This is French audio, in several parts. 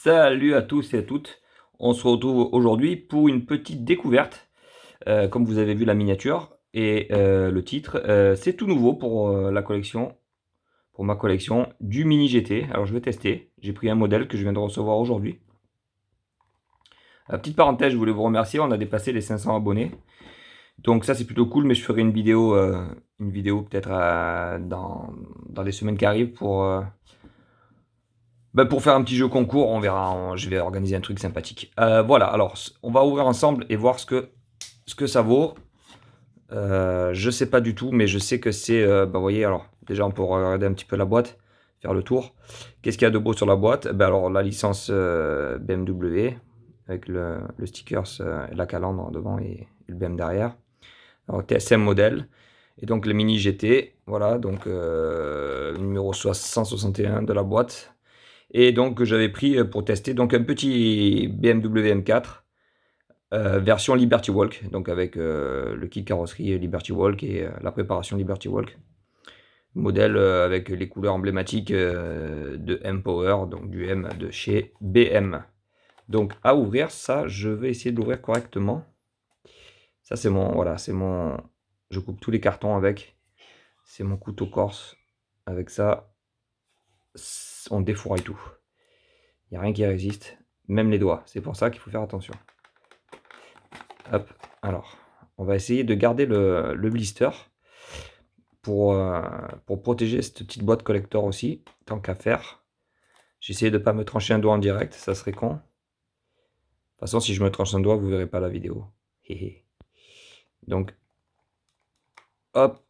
Salut à tous et à toutes. On se retrouve aujourd'hui pour une petite découverte. Comme vous avez vu la miniature et le titre, c'est tout nouveau pour la collection, pour ma collection du Mini GT. Alors je vais tester. J'ai pris un modèle que je viens de recevoir aujourd'hui. Petite parenthèse, je voulais vous remercier. On a dépassé les 500 abonnés. Donc ça c'est plutôt cool, mais je ferai une vidéo peut-être dans les semaines qui arrivent pour faire un petit jeu concours. On verra. Je vais organiser un truc sympathique. Voilà. Alors on va ouvrir ensemble et voir ce que ça vaut. Je sais pas du tout, mais je sais que c'est. Vous voyez, alors déjà on peut regarder un petit peu la boîte, faire le tour. Qu'est-ce qu'il y a de beau sur la boîte? Alors la licence BMW avec le stickers, la calandre devant et le BM derrière. Alors TSM modèle et donc le Mini GT. Voilà, donc numéro 161 de la boîte. Et donc j'avais pris pour tester donc un petit BMW M4. Version Liberty Walk, donc avec le kit carrosserie Liberty Walk et la préparation Liberty Walk. Modèle avec les couleurs emblématiques de M-Power, donc du M de chez BM. Donc à ouvrir, ça, je vais essayer de l'ouvrir correctement. Ça c'est mon, voilà, c'est mon, je coupe tous les cartons avec. C'est mon couteau corse. Avec ça, on défouraille tout. Il n'y a rien qui résiste, même les doigts. C'est pour ça qu'il faut faire attention. Hop, alors, on va essayer de garder le blister pour protéger cette petite boîte collector aussi, tant qu'à faire. J'ai essayé de ne pas me trancher un doigt en direct, ça serait con. De toute façon, si je me tranche un doigt, vous verrez pas la vidéo. Donc, hop,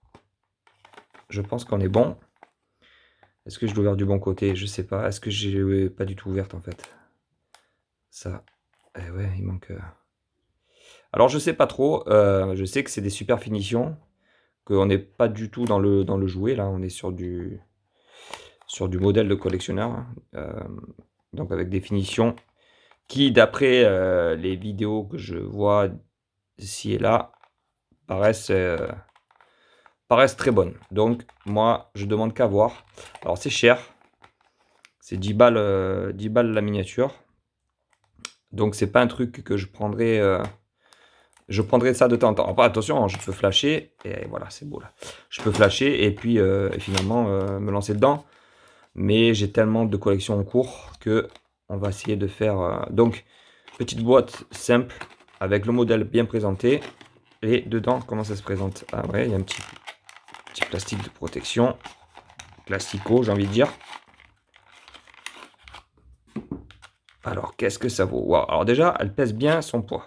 je pense qu'on est bon. Est-ce que je l'ai ouvert du bon côté? Je sais pas. Est-ce que j'ai pas du tout ouverte en fait? Ça, eh ouais, il manque... Alors, je sais pas trop. Je sais que c'est des super finitions. Qu'on n'est pas du tout dans le jouet, là. On est sur du modèle de collectionneur. Donc, avec des finitions qui, d'après les vidéos que je vois ici et là, paraissent très bonnes. Donc, moi, je demande qu'à voir. Alors, c'est cher. C'est 10 balles, 10 balles la miniature. Donc, c'est pas un truc que je prendrais... je prendrai ça de temps en temps. Après, attention, je peux flasher. Et voilà, c'est beau là. Je peux flasher et puis finalement me lancer dedans. Mais j'ai tellement de collections en cours que on va essayer de faire... Donc, petite boîte simple avec le modèle bien présenté. Et dedans, comment ça se présente? Ah ouais, il y a un petit plastique de protection. Classico, j'ai envie de dire. Alors, qu'est-ce que ça vaut? Wow. Alors déjà, elle pèse bien son poids.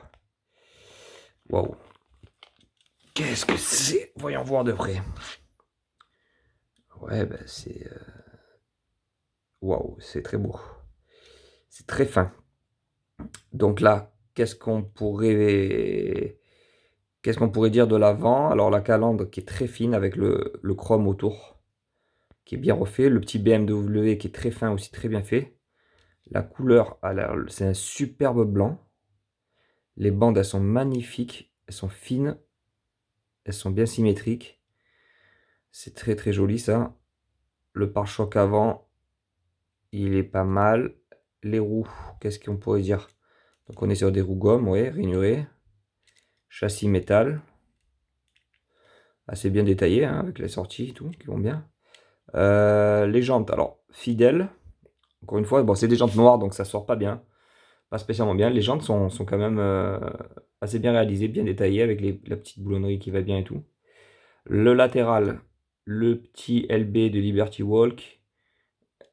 Waouh. Qu'est-ce que c'est? Voyons voir de près. Ouais, ben c'est... Waouh, c'est très beau. C'est très fin. Donc là, qu'est-ce qu'on pourrait dire de l'avant? Alors la calandre qui est très fine avec le chrome autour, qui est bien refait. Le petit BMW qui est très fin aussi, très bien fait. La couleur, c'est un superbe blanc. Les bandes, elles sont magnifiques. Elles sont fines. Elles sont bien symétriques. C'est très très joli ça. Le pare-choc avant, il est pas mal. Les roues, qu'est-ce qu'on pourrait dire? Donc on est sur des roues gomme, ouais, rainurées. Châssis métal. Assez bien détaillé, hein, avec les sorties et tout, qui vont bien. Les jantes, alors, fidèles. Encore une fois, bon, c'est des jantes noires, donc ça sort pas bien. Pas spécialement bien. Les jantes sont quand même assez bien réalisées, bien détaillées, avec la petite boulonnerie qui va bien et tout. Le latéral, le petit LB de Liberty Walk.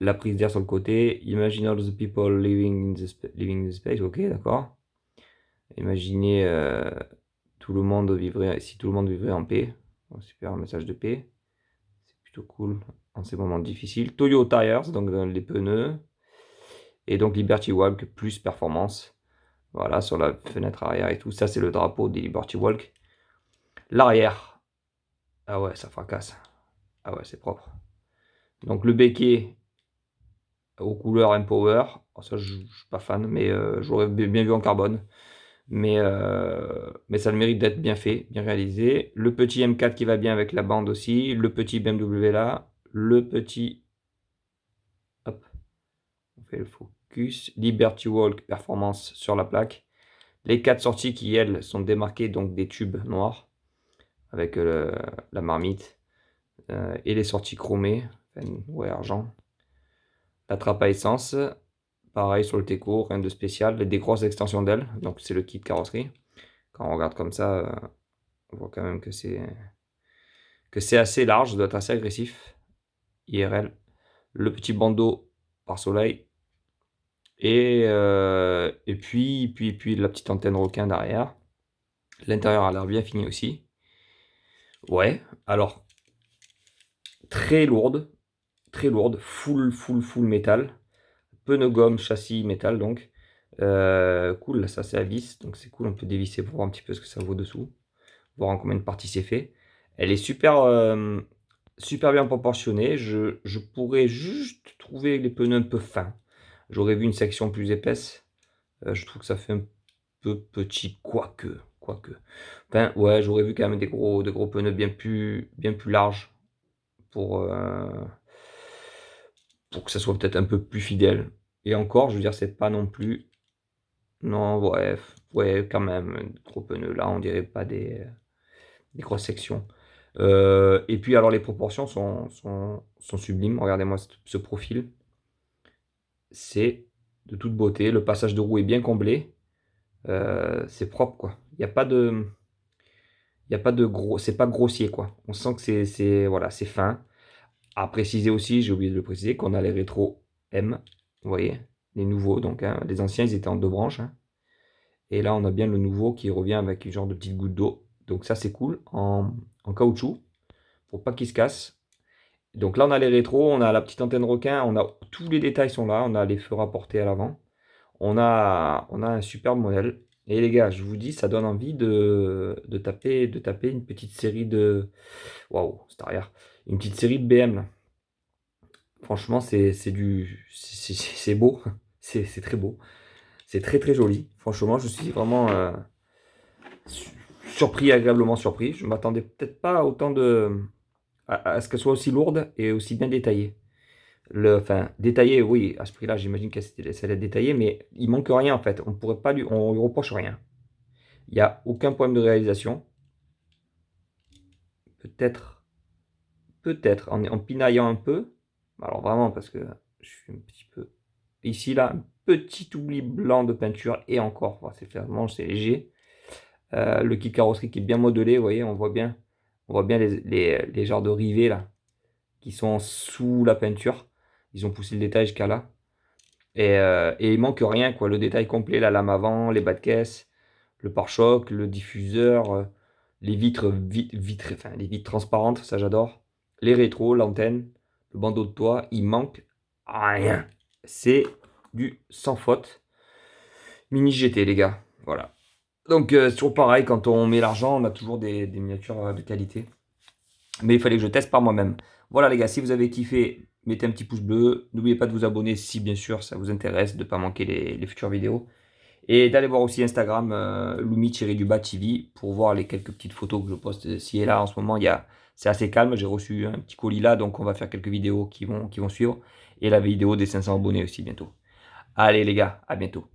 La prise d'air sur le côté. Imagine all the people living in the space. Ok, d'accord. Imaginez tout le monde vivrait, si tout le monde vivrait en paix. Oh, super, un message de paix. C'est plutôt cool en ces moments difficiles. Toyo Tires, donc les pneus. Et donc Liberty Walk plus performance. Voilà, sur la fenêtre arrière et tout. Ça, c'est le drapeau des Liberty Walk. L'arrière. Ah ouais, ça fracasse. Ah ouais, c'est propre. Donc le béquet aux couleurs Empower. Oh, ça, je suis pas fan, mais j'aurais bien vu en carbone. Mais ça a le mérite d'être bien fait, bien réalisé. Le petit M4 qui va bien avec la bande aussi. Le petit BMW là. Le petit... Hop. fait le focus. Liberty Walk Performance sur la plaque. Les 4 sorties qui, elles, sont démarquées, donc des tubes noirs, avec la marmite. Et les sorties chromées, enfin, ouais, argent. La trappe à essence, pareil sur le Teco, rien de spécial. Des grosses extensions d'ailes, donc c'est le kit carrosserie. Quand on regarde comme ça, on voit quand même que c'est assez large, ça doit être assez agressif. IRL. Le petit bandeau par soleil. Et puis la petite antenne requin derrière. L'intérieur a l'air bien fini aussi. Ouais, alors, très lourde, full métal. Pneu gomme, châssis métal donc. Cool, là ça c'est à vis, donc c'est cool, on peut dévisser pour voir un petit peu ce que ça vaut dessous. Voir en combien de parties c'est fait. Elle est super bien proportionnée. Je pourrais juste trouver les pneus un peu fins. J'aurais vu une section plus épaisse. Je trouve que ça fait un peu petit, quoique. Enfin, ouais, j'aurais vu quand même des gros pneus bien plus larges pour, pour que ça soit peut-être un peu plus fidèle. Et encore, je veux dire, c'est pas non plus. Non, ouais, quand même, gros pneus. Là, on dirait pas des grosses sections. Et puis, alors, les proportions sont sublimes. Regardez-moi ce profil. C'est de toute beauté. Le passage de roue est bien comblé. C'est propre, quoi. Il n'y a pas de. Il y a pas de gros. C'est pas grossier, quoi. On sent que voilà, c'est fin. À préciser aussi, j'ai oublié de le préciser, qu'on a les rétros M. Vous voyez, les nouveaux. Donc, hein, les anciens, ils étaient en 2 branches. Hein. Et là, on a bien le nouveau qui revient avec une genre de petite goutte d'eau. Donc ça, c'est cool. En caoutchouc. Pour pas qu'il se casse. Donc là, on a les rétros. On a la petite antenne requin. On a tous les détails sont là. On a les feux rapportés à l'avant. On a un superbe modèle. Et les gars, je vous dis, ça donne envie de taper une petite série de. Waouh, c'est arrière. Une petite série de BM là. Franchement, c'est beau. C'est très beau. C'est très joli. Franchement, je suis vraiment surpris, agréablement surpris. Je m'attendais peut-être pas à autant à ce qu'elle soit aussi lourde et aussi bien détaillée. Enfin, détaillée, oui, à ce prix-là, j'imagine qu'elle allait être détaillée, mais il manque rien en fait. On lui reproche rien. Il n'y a aucun problème de réalisation. Peut-être, en pinaillant un peu. Alors vraiment, parce que je suis un petit peu. Ici, là, un petit oubli blanc de peinture et encore, c'est léger. Le kit carrosserie qui est bien modelé, vous voyez, on voit bien les genres de rivets là, qui sont sous la peinture. Ils ont poussé le détail jusqu'à là. Et il manque rien, quoi. Le détail complet, la lame avant, les bas de caisse, le pare-choc, le diffuseur, les vitres, enfin, les vitres transparentes, ça j'adore. Les rétros, l'antenne, le bandeau de toit, il manque rien. C'est du sans faute. Mini GT, les gars. Voilà. Donc, toujours pareil, quand on met l'argent, on a toujours des miniatures de qualité. Mais il fallait que je teste par moi-même. Voilà, les gars, si vous avez kiffé, mettez un petit pouce bleu. N'oubliez pas de vous abonner si, bien sûr, ça vous intéresse, de ne pas manquer les futures vidéos. Et d'aller voir aussi Instagram, Lumi-du-bas TV, pour voir les quelques petites photos que je poste ci et là. En ce moment, c'est assez calme. J'ai reçu un petit colis là, donc on va faire quelques vidéos qui vont suivre. Et la vidéo des 500 abonnés aussi bientôt. Allez, les gars, à bientôt.